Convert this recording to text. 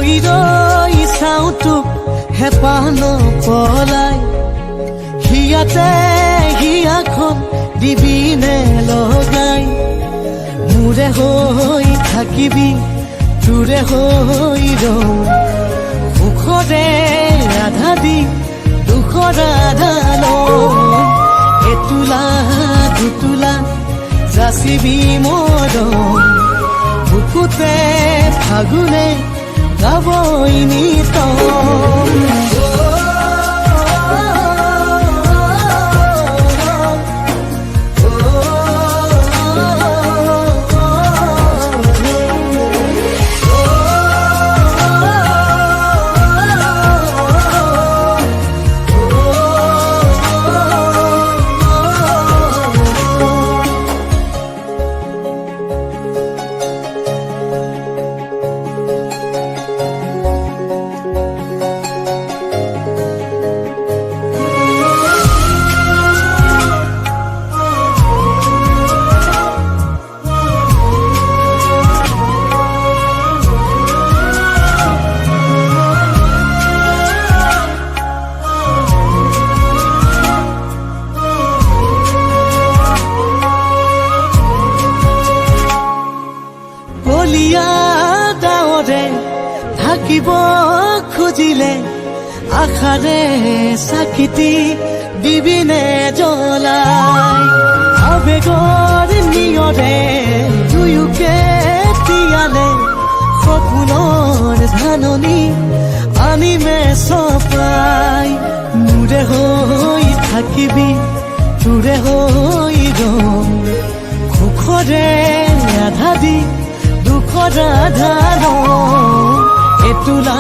ৰৈ ৰৈ চাওঁ তোক হেঁপাহ নপলাই হিয়াতে হিয়াখন দিবিনে লগাই মোৰে হৈ থাকিবি তোৰে হৈ ৰওঁ সুখৰে আধা দি দুখৰ আধা লওঁ এতোলা দুতোলা যাচিবি মৰম বুকুতে ফাগুনে গাবই নিতম কলিয়া ডাৱৰে ঢাকিব খুজিলে আশাৰে চাকিতি দিবিনে জ্বলাই আবেগৰ নিয়ৰে দুয়োকে তিয়ালে সপোনৰ ধাননি আনিমে চপাই মোৰে হৈ থাকিবি তোৰে হৈ ৰম সুখৰে আধা দি দুখৰ আধা লওঁ এতোলা